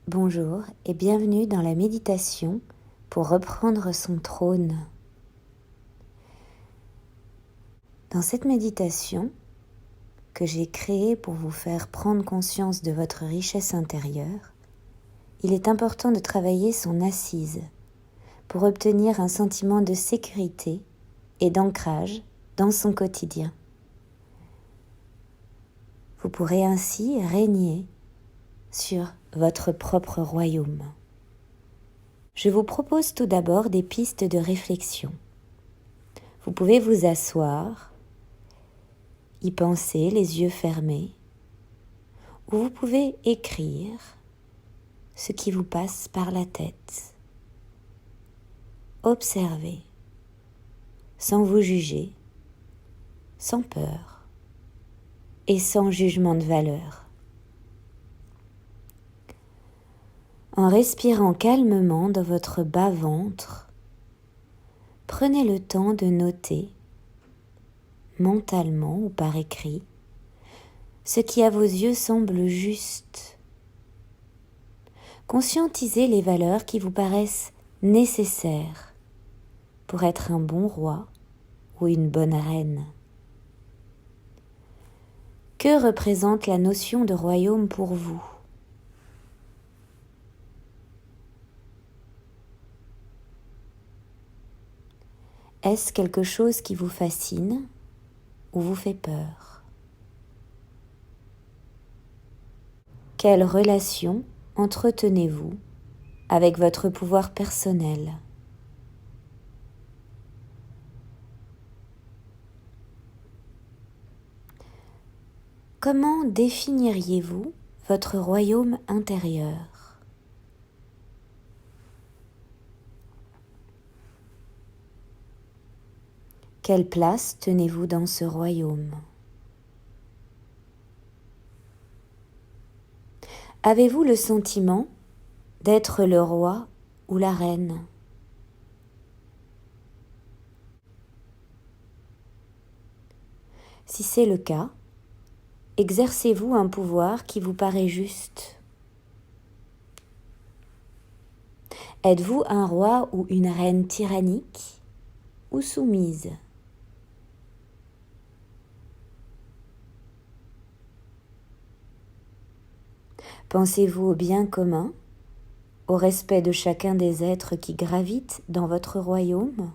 Bonjour et bienvenue dans la méditation pour reprendre son trône. Dans cette méditation que j'ai créée pour vous faire prendre conscience de votre richesse intérieure, il est important de travailler son assise pour obtenir un sentiment de sécurité et d'ancrage dans son quotidien. Vous pourrez ainsi régner sur votre propre royaume. Je vous propose tout d'abord des pistes de réflexion. Vous pouvez vous asseoir, y penser les yeux fermés, ou vous pouvez écrire ce qui vous passe par la tête. Observez, sans vous juger, sans peur et sans jugement de valeur. En respirant calmement dans votre bas-ventre, prenez le temps de noter, mentalement ou par écrit, ce qui à vos yeux semble juste. Conscientisez les valeurs qui vous paraissent nécessaires pour être un bon roi ou une bonne reine. Que représente la notion de royaume pour vous ? Est-ce quelque chose qui vous fascine ou vous fait peur ? Quelle relation entretenez-vous avec votre pouvoir personnel ? Comment définiriez-vous votre royaume intérieur ? Quelle place tenez-vous dans ce royaume ? Avez-vous le sentiment d'être le roi ou la reine ? Si c'est le cas, exercez-vous un pouvoir qui vous paraît juste ? Êtes-vous un roi ou une reine tyrannique ou soumise ? Pensez-vous au bien commun, au respect de chacun des êtres qui gravitent dans votre royaume ?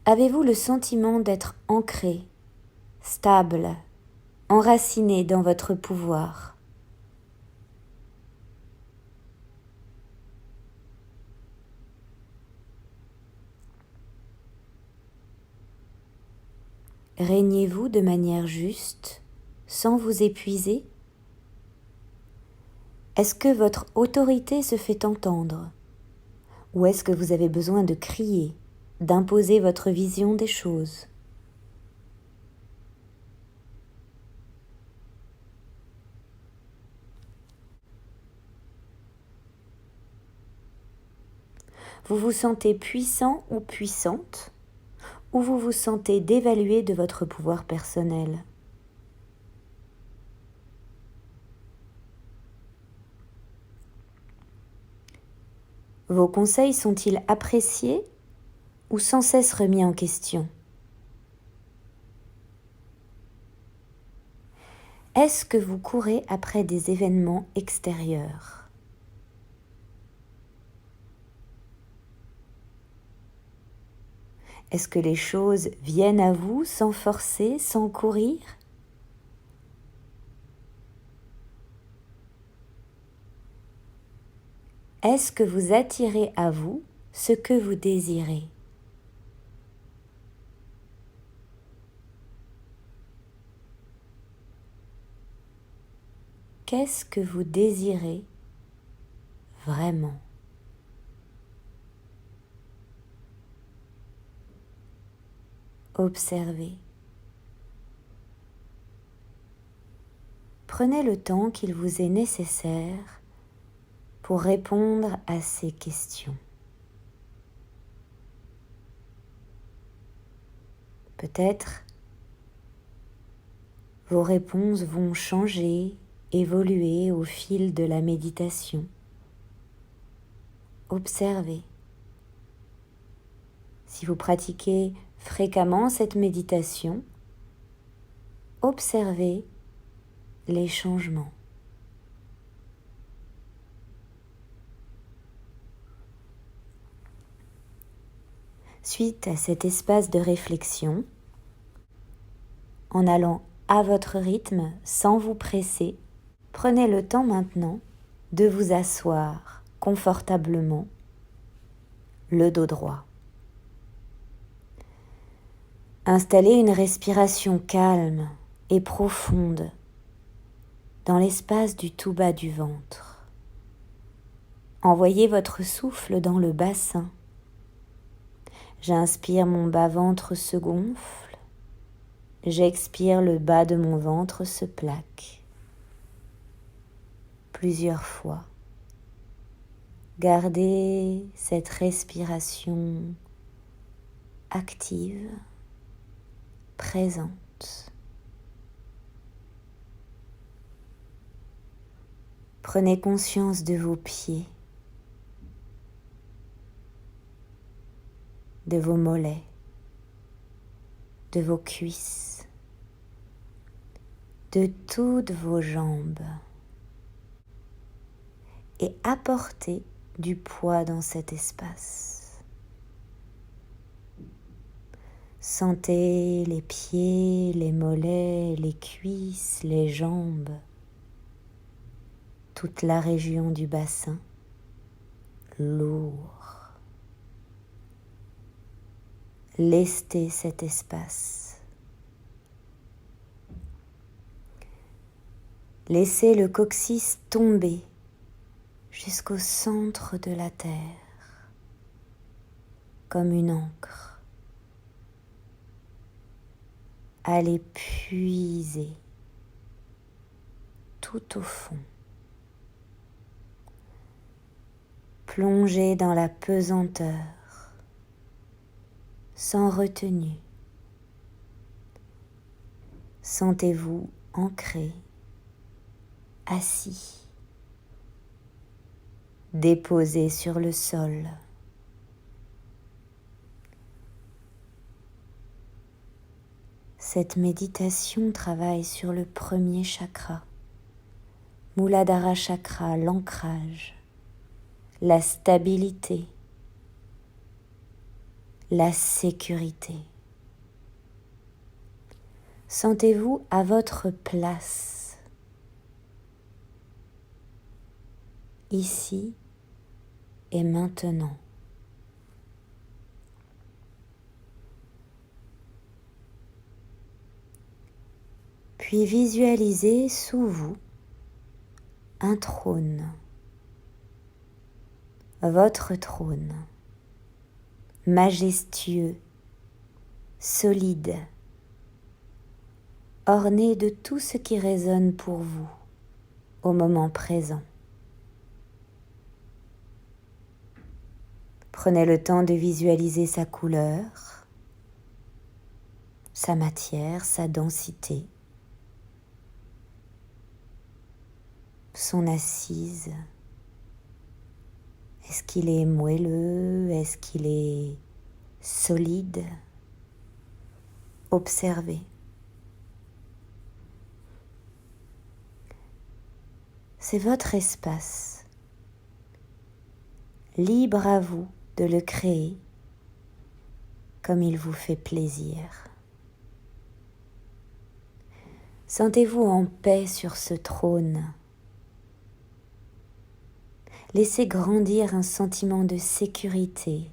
Avez-vous le sentiment d'être ancré, stable, enraciné dans votre pouvoir ? Régnez-vous de manière juste, sans vous épuiser ? Est-ce que votre autorité se fait entendre ? Ou est-ce que vous avez besoin de crier, d'imposer votre vision des choses ? Vous vous sentez puissant ou puissante ? Ou vous vous sentez dévalué de votre pouvoir personnel ? Vos conseils sont-ils appréciés ou sans cesse remis en question ? Est-ce que vous courez après des événements extérieurs ? Est-ce que les choses viennent à vous sans forcer, sans courir ? Est-ce que vous attirez à vous ce que vous désirez ? Qu'est-ce que vous désirez vraiment ? Observez. Prenez le temps qu'il vous est nécessaire pour répondre à ces questions. Peut-être Vos réponses vont changer, évoluer au fil de la méditation. Observez. Si vous pratiquez fréquemment cette méditation, observez les changements. Suite à cet espace de réflexion, en allant à votre rythme sans vous presser, prenez le temps maintenant de vous asseoir confortablement, le dos droit. Installez une respiration calme et profonde dans l'espace du tout bas du ventre. Envoyez votre souffle dans le bassin. J'inspire, mon bas-ventre se gonfle. J'expire, le bas de mon ventre se plaque. Plusieurs fois. Gardez cette respiration active, présente. Prenez conscience de vos pieds, de vos mollets, de vos cuisses, de toutes vos jambes et apportez du poids dans cet espace. Sentez les pieds, les mollets, les cuisses, les jambes, toute la région du bassin, lourd. Lestez cet espace. Laissez le coccyx tomber jusqu'au centre de la terre, comme une encre. Allez puiser tout au fond. Plongez dans la pesanteur, sans retenue. Sentez-vous ancré, assis, déposé sur le sol. Cette méditation travaille sur le premier chakra, Muladhara chakra, l'ancrage, la stabilité, la sécurité. Sentez-vous à votre place, ici et maintenant. Puis visualisez sous vous un trône, votre trône, majestueux, solide, orné de tout ce qui résonne pour vous au moment présent. Prenez le temps de visualiser sa couleur, sa matière, sa densité, son assise. Est-ce qu'il est moelleux? Est-ce qu'il est solide? Observez. C'est votre espace. Libre à vous de le créer comme il vous fait plaisir. Sentez-vous en paix sur ce trône. Laissez grandir un sentiment de sécurité.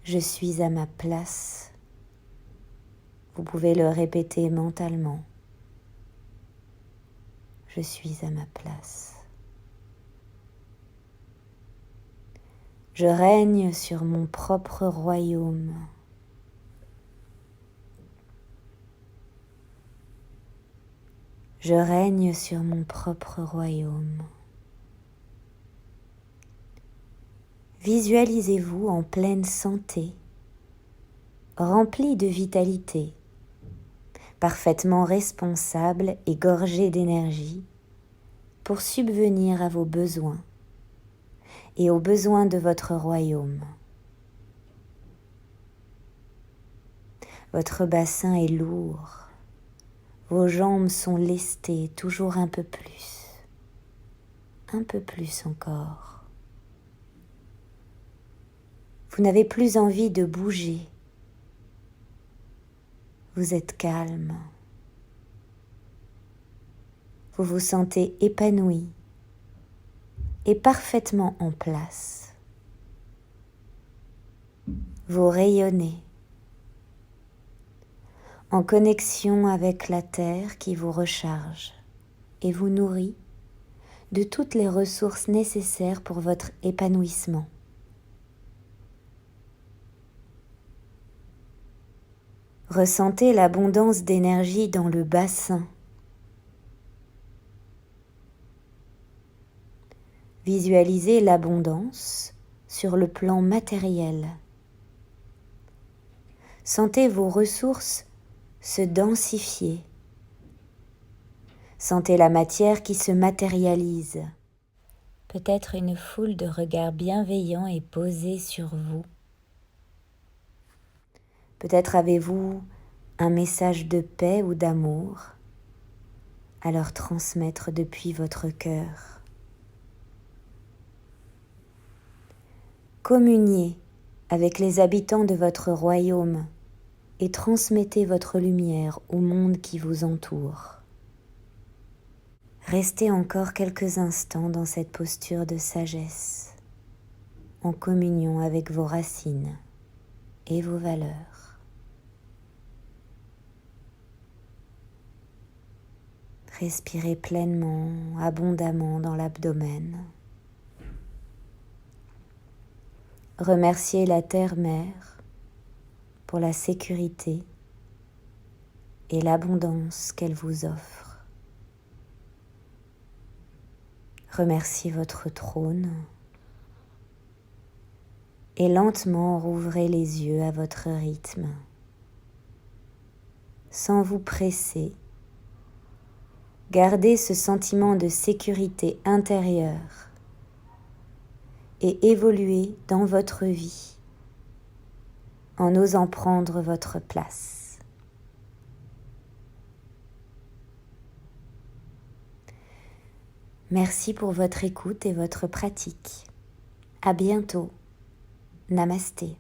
Je suis à ma place. Vous pouvez le répéter mentalement. Je suis à ma place. Je règne sur mon propre royaume. Je règne sur mon propre royaume. Visualisez-vous en pleine santé, rempli de vitalité, parfaitement responsable et gorgé d'énergie pour subvenir à vos besoins et aux besoins de votre royaume. Votre bassin est lourd, vos jambes sont lestées toujours un peu plus encore. Vous n'avez plus envie de bouger. Vous êtes calme. Vous vous sentez épanoui et parfaitement en place. Vous rayonnez en connexion avec la terre qui vous recharge et vous nourrit de toutes les ressources nécessaires pour votre épanouissement. Ressentez l'abondance d'énergie dans le bassin. Visualisez l'abondance sur le plan matériel. Sentez vos ressources se densifier. Sentez la matière qui se matérialise. Peut-être une foule de regards bienveillants est posée sur vous. Peut-être avez-vous un message de paix ou d'amour à leur transmettre depuis votre cœur. Communiez avec les habitants de votre royaume et transmettez votre lumière au monde qui vous entoure. Restez encore quelques instants dans cette posture de sagesse, en communion avec vos racines et vos valeurs. Respirez pleinement, abondamment dans l'abdomen. Remerciez la terre-mère pour la sécurité et l'abondance qu'elle vous offre. Remerciez votre trône et lentement rouvrez les yeux à votre rythme, sans vous presser. Gardez ce sentiment de sécurité intérieure et évoluez dans votre vie en osant prendre votre place. Merci pour votre écoute et votre pratique. À bientôt. Namasté.